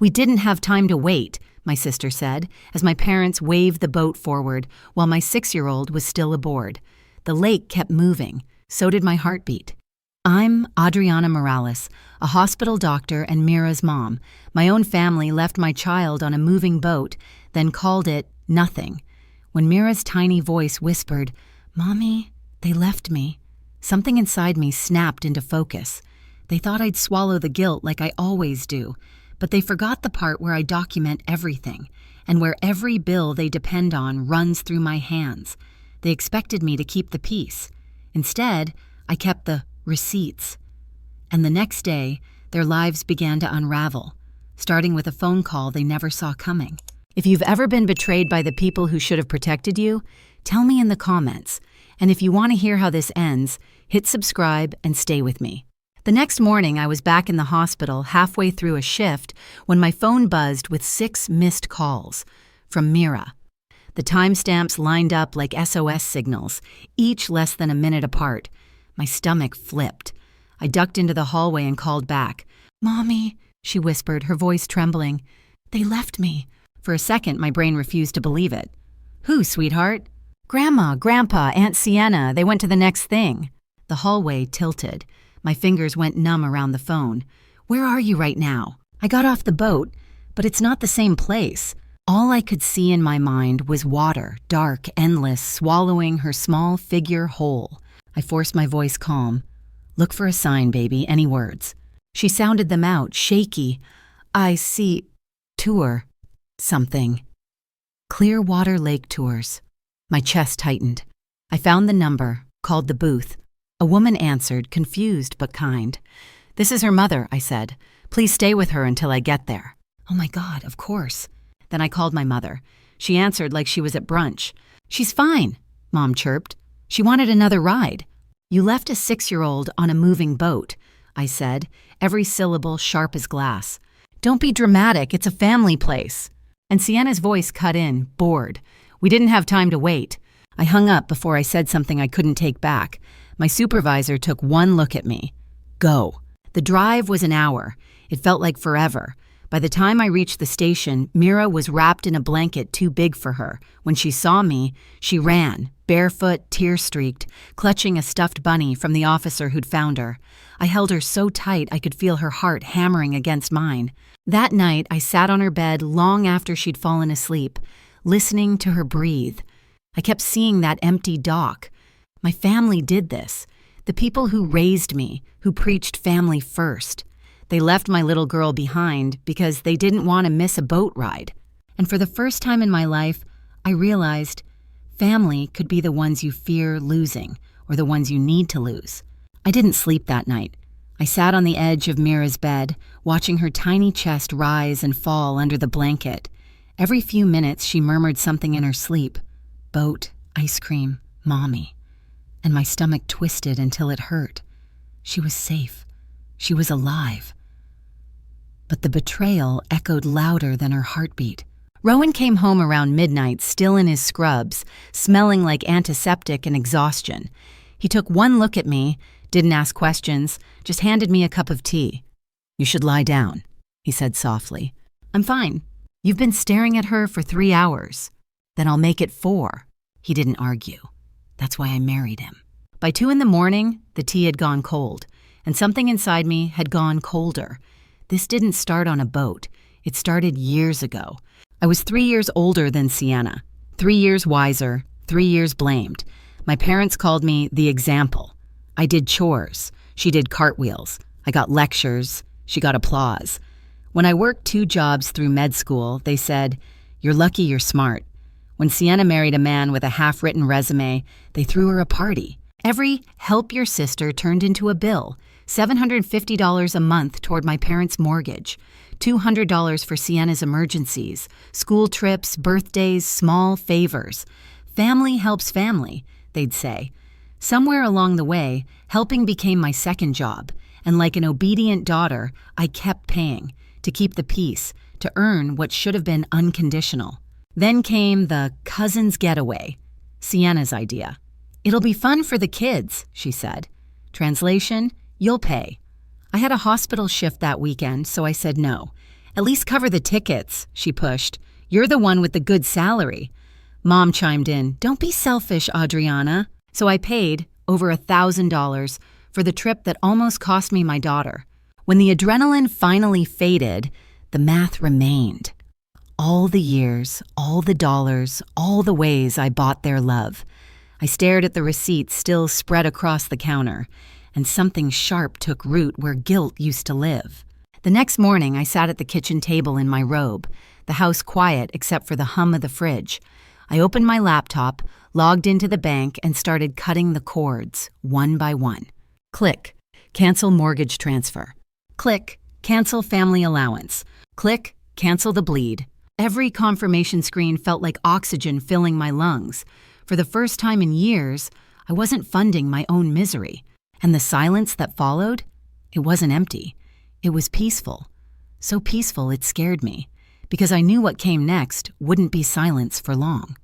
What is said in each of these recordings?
"We didn't have time to wait," my sister said, as my parents waved the boat forward while my 6-year-old was still aboard. The lake kept moving. So did my heartbeat. I'm Adriana Morales, a hospital doctor and Mira's mom. My own family left my child on a moving boat, then called it nothing. When Mira's tiny voice whispered, "Mommy, they left me," something inside me snapped into focus. They thought I'd swallow the guilt like I always do, but they forgot the part where I document everything, and where every bill they depend on runs through my hands. They expected me to keep the peace. Instead, I kept the receipts. And the next day, their lives began to unravel, starting with a phone call they never saw coming. If you've ever been betrayed by the people who should have protected you, tell me in the comments. And if you want to hear how this ends, hit subscribe and stay with me. The next morning, I was back in the hospital halfway through a shift when my phone buzzed with 6 missed calls from Mira. The timestamps lined up like SOS signals, each less than a minute apart. My stomach flipped. I ducked into the hallway and called back. "Mommy," she whispered, her voice trembling. "They left me." For a second, my brain refused to believe it. "Who, sweetheart?" "Grandma, Grandpa, Aunt Sienna. They went to the next thing." The hallway tilted. My fingers went numb around the phone. "Where are you right now?" "I got off the boat, but it's not the same place." All I could see in my mind was water, dark, endless, swallowing her small figure whole. I forced my voice calm. "Look for a sign, baby, any words." She sounded them out, shaky. "I see tour something. Clearwater Lake Tours." My chest tightened. I found the number, called the booth. A woman answered, confused but kind. "This is her mother," I said. "Please stay with her until I get there." "Oh my God, of course." Then I called my mother. She answered like she was at brunch. "She's fine," Mom chirped. "She wanted another ride." "You left a 6-year-old on a moving boat," I said, every syllable sharp as glass. "Don't be dramatic, it's a family place." And Sienna's voice cut in, bored. "We didn't have time to wait." I hung up before I said something I couldn't take back. My supervisor took one look at me. "Go." The drive was an hour. It felt like forever. By the time I reached the station, Mira was wrapped in a blanket too big for her. When she saw me, she ran, barefoot, tear-streaked, clutching a stuffed bunny from the officer who'd found her. I held her so tight I could feel her heart hammering against mine. That night, I sat on her bed long after she'd fallen asleep, listening to her breathe. I kept seeing that empty dock. My family did this. The people who raised me, who preached family first. They left my little girl behind because they didn't want to miss a boat ride. And for the first time in my life, I realized family could be the ones you fear losing or the ones you need to lose. I didn't sleep that night. I sat on the edge of Mira's bed, watching her tiny chest rise and fall under the blanket. Every few minutes, she murmured something in her sleep. Boat, ice cream, mommy. And my stomach twisted until it hurt. She was safe. She was alive. But the betrayal echoed louder than her heartbeat. Rowan came home around midnight, still in his scrubs, smelling like antiseptic and exhaustion. He took one look at me, didn't ask questions, just handed me a cup of tea. "You should lie down," he said softly. "I'm fine. You've been staring at her for 3 hours. Then I'll make it 4. He didn't argue. That's why I married him. By 2 a.m, the tea had gone cold, and something inside me had gone colder. This didn't start on a boat. It started years ago. I was 3 years older than Sienna, 3 years wiser, 3 years blamed. My parents called me the example. I did chores. She did cartwheels. I got lectures. She got applause. When I worked 2 jobs through med school, they said, "You're lucky you're smart." When Sienna married a man with a half-written resume, they threw her a party. Every help your sister turned into a bill. $750 a month toward my parents' mortgage, $200 for Sienna's emergencies, school trips, birthdays, small favors. Family helps family, they'd say. Somewhere along the way, helping became my second job, and like an obedient daughter, I kept paying, to keep the peace, to earn what should have been unconditional. Then came the cousin's getaway, Sienna's idea. "It'll be fun for the kids," she said. Translation, "You'll pay." I had a hospital shift that weekend, so I said no. At least cover the tickets, she pushed. You're the one with the good salary. Mom chimed in, don't be selfish, Adriana. So I paid over $1,000 for the trip that almost cost me my daughter. When the adrenaline finally faded, the math remained. All the years, all the dollars, all the ways I bought their love. I stared at the receipts still spread across the counter, and something sharp took root where guilt used to live. The next morning, I sat at the kitchen table in my robe, the house quiet except for the hum of the fridge. I opened my laptop, logged into the bank, and started cutting the cords, one by one. Click, cancel mortgage transfer. Click, cancel family allowance. Click, cancel the bleed. Every confirmation screen felt like oxygen filling my lungs. For the first time in years, I wasn't funding my own misery. And the silence that followed, it wasn't empty. It was peaceful. So peaceful it scared me, because I knew what came next wouldn't be silence for long.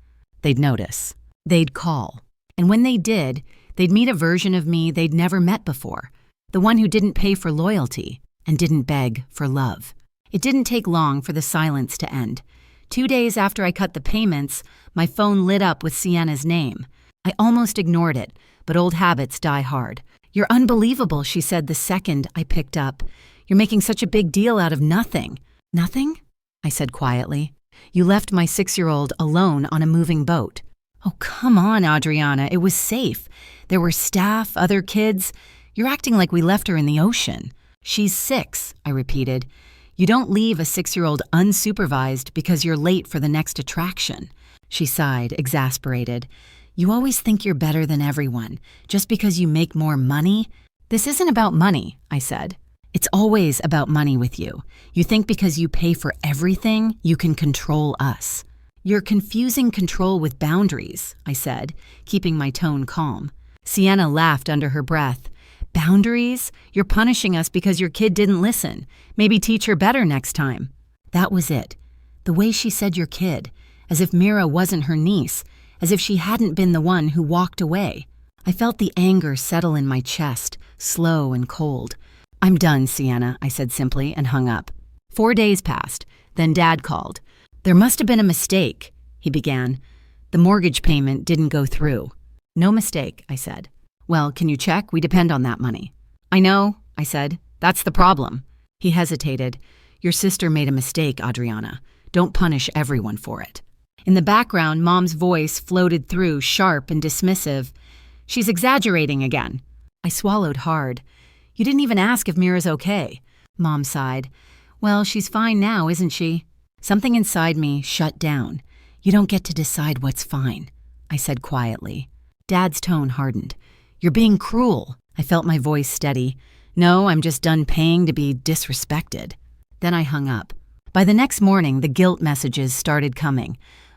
They'd notice. They'd call. And when they did, they'd meet a version of me they'd never met before, the one who didn't pay for loyalty and didn't beg for love. It didn't take long for the silence to end. 2 days after I cut the payments, my phone lit up with Sienna's name. I almost ignored it, but old habits die hard. You're unbelievable, she said the second I picked up. You're making such a big deal out of nothing. Nothing? I said quietly. You left my 6-year-old alone on a moving boat. Oh, come on, Adriana. It was safe. There were staff, other kids. You're acting like we left her in the ocean. She's 6, I repeated. You don't leave a 6-year-old unsupervised because you're late for the next attraction. She sighed, exasperated. You always think you're better than everyone, just because you make more money. This isn't about money, I said. It's always about money with you. You think because you pay for everything, you can control us. You're confusing control with boundaries, I said, keeping my tone calm. Sienna laughed under her breath. Boundaries? You're punishing us because your kid didn't listen. Maybe teach her better next time. That was it. The way she said your kid, as if Mira wasn't her niece, as if she hadn't been the one who walked away. I felt the anger settle in my chest, slow and cold. I'm done, Sienna, I said simply and hung up. 4 days passed. Then Dad called. There must have been a mistake, he began. The mortgage payment didn't go through. No mistake, I said. Well, can you check? We depend on that money. I know, I said. That's the problem. He hesitated. Your sister made a mistake, Adriana. Don't punish everyone for it. In the background, Mom's voice floated through, sharp and dismissive. She's exaggerating again. I swallowed hard. You didn't even ask if Mira's okay. Mom sighed. Well, she's fine now, isn't she? Something inside me shut down. You don't get to decide what's fine, I said quietly. Dad's tone hardened. You're being cruel. I felt my voice steady. No, I'm just done paying to be disrespected. Then I hung up. By the next morning, the guilt messages started coming.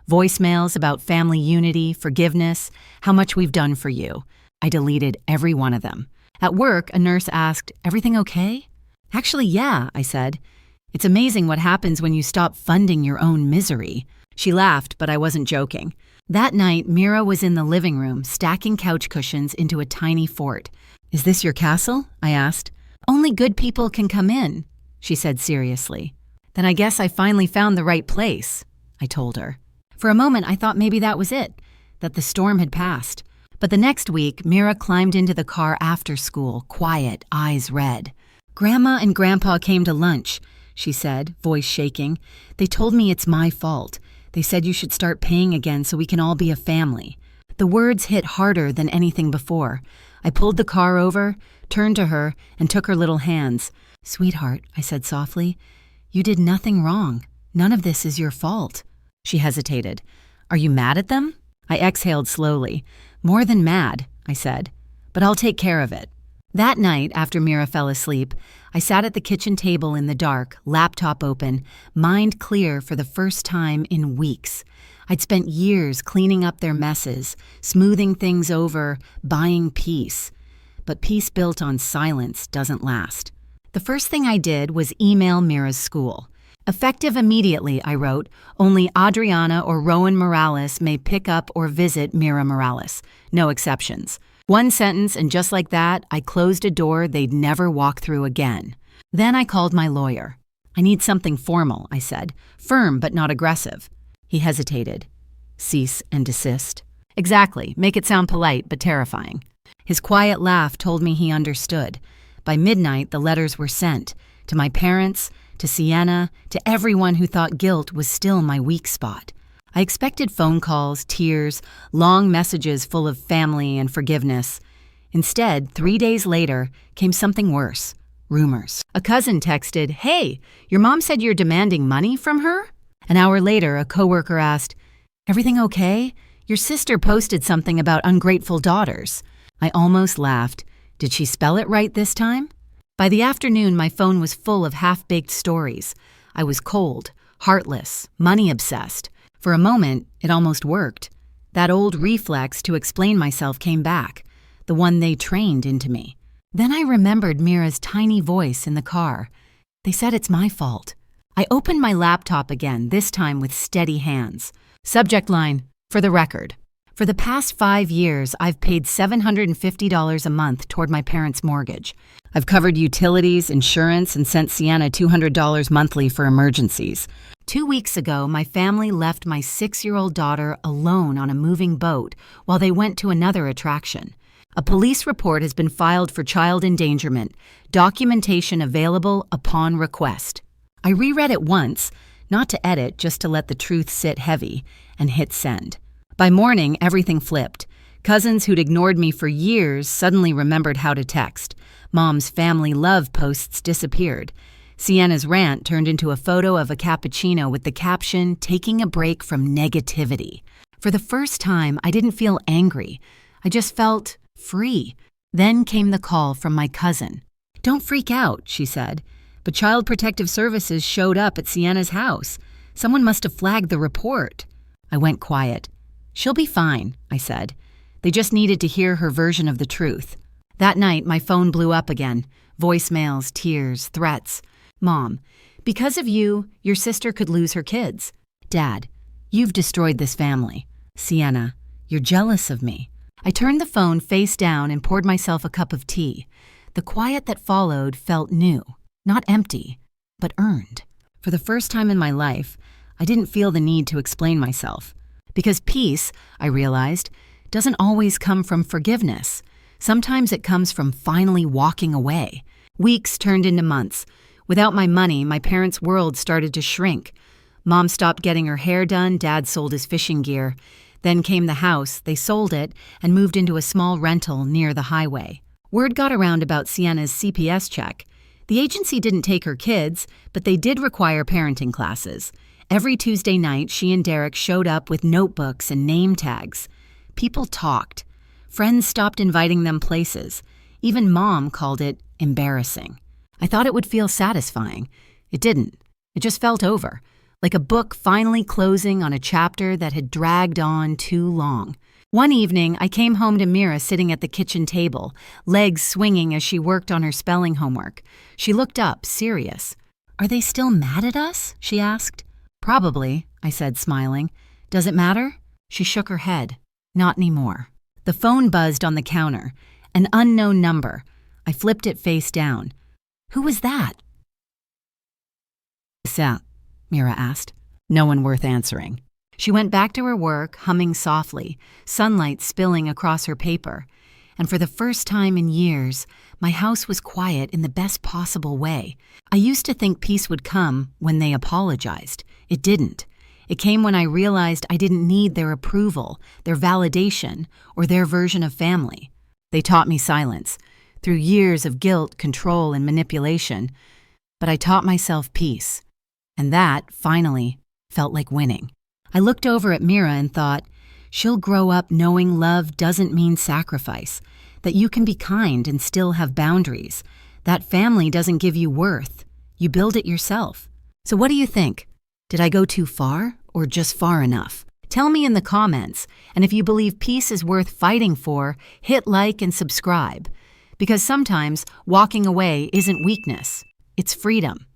Voicemails about family unity, forgiveness, how much we've done for you. I deleted every one of them. At work, a nurse asked, everything okay? Actually, yeah, I said. It's amazing what happens when you stop funding your own misery. She laughed, but I wasn't joking. That night, Mira was in the living room, stacking couch cushions into a tiny fort. Is this your castle? I asked. Only good people can come in, she said seriously. Then I guess I finally found the right place, I told her. For a moment, I thought maybe that was it, that the storm had passed. But the next week, Mira climbed into the car after school, quiet, eyes red. Grandma and Grandpa came to lunch, she said, voice shaking. They told me it's my fault. They said you should start paying again so we can all be a family. The words hit harder than anything before. I pulled the car over, turned to her, and took her little hands. Sweetheart, I said softly, you did nothing wrong. None of this is your fault. She hesitated. Are you mad at them? I exhaled slowly. More than mad, I said, but I'll take care of it. That night, after Mira fell asleep, I sat at the kitchen table in the dark, laptop open, mind clear for the first time in weeks. I'd spent years cleaning up their messes, smoothing things over, buying peace. But peace built on silence doesn't last. The first thing I did was email Mira's school. Effective immediately, I wrote, only Adriana or Rowan Morales may pick up or visit Mira Morales. No exceptions. One sentence, and just like that, I closed a door they'd never walk through again. Then I called my lawyer. I need something formal, I said. Firm but not aggressive. He hesitated. Cease and desist. Exactly. Make it sound polite but terrifying. His quiet laugh told me he understood. By midnight, the letters were sent. To my parents, to Sienna, to everyone who thought guilt was still my weak spot. I expected phone calls, tears, long messages full of family and forgiveness. Instead, 3 days later, came something worse. Rumors. A cousin texted, "Hey, your mom said you're demanding money from her?" An hour later, a coworker asked, "Everything okay? Your sister posted something about ungrateful daughters." I almost laughed. Did she spell it right this time? By the afternoon, my phone was full of half-baked stories. I was cold, heartless, money-obsessed. For a moment, it almost worked. That old reflex to explain myself came back, the one they trained into me. Then I remembered Mira's tiny voice in the car. They said it's my fault. I opened my laptop again, this time with steady hands. Subject line, for the record. For the past 5 years, I've paid $750 a month toward my parents' mortgage. I've covered utilities, insurance, and sent Sienna $200 monthly for emergencies. 2 weeks ago, my family left my 6-year-old daughter alone on a moving boat while they went to another attraction. A police report has been filed for child endangerment, documentation available upon request. I reread it once, not to edit, just to let the truth sit heavy, and hit send. By morning, everything flipped. Cousins who'd ignored me for years suddenly remembered how to text. Mom's family love posts disappeared. Sienna's rant turned into a photo of a cappuccino with the caption, "Taking a break from negativity." For the first time, I didn't feel angry. I just felt free. Then came the call from my cousin. "Don't freak out," she said. "But Child Protective Services showed up at Sienna's house. Someone must have flagged the report." I went quiet. "She'll be fine," I said. They just needed to hear her version of the truth. That night, my phone blew up again. Voicemails, tears, threats. "Mom, because of you, your sister could lose her kids." "Dad, you've destroyed this family." "Sienna, you're jealous of me." I turned the phone face down and poured myself a cup of tea. The quiet that followed felt new, not empty, but earned. For the first time in my life, I didn't feel the need to explain myself. Because peace, I realized, doesn't always come from forgiveness. Sometimes it comes from finally walking away. Weeks turned into months. Without my money, my parents' world started to shrink. Mom stopped getting her hair done, Dad sold his fishing gear. Then came the house, they sold it, and moved into a small rental near the highway. Word got around about Sienna's CPS check. The agency didn't take her kids, but they did require parenting classes. Every Tuesday night, she and Derek showed up with notebooks and name tags. People talked. Friends stopped inviting them places. Even Mom called it embarrassing. I thought it would feel satisfying. It didn't. It just felt over, like a book finally closing on a chapter that had dragged on too long. One evening, I came home to Mira sitting at the kitchen table, legs swinging as she worked on her spelling homework. She looked up, serious. "Are they still mad at us?" she asked. "Probably," I said, smiling. "Does it matter?" She shook her head. "Not anymore." The phone buzzed on the counter. An unknown number. I flipped it face down. "Who was that?" "What's that?" Mira asked. No one worth answering. She went back to her work, humming softly, sunlight spilling across her paper. And for the first time in years, my house was quiet in the best possible way. I used to think peace would come when they apologized. It didn't. It came when I realized I didn't need their approval, their validation, or their version of family. They taught me silence, through years of guilt, control, and manipulation. But I taught myself peace. And that, finally, felt like winning. I looked over at Mira and thought, she'll grow up knowing love doesn't mean sacrifice, that you can be kind and still have boundaries. That family doesn't give you worth. You build it yourself. So what do you think? Did I go too far or just far enough? Tell me in the comments, and if you believe peace is worth fighting for, hit like and subscribe. Because sometimes walking away isn't weakness, it's freedom.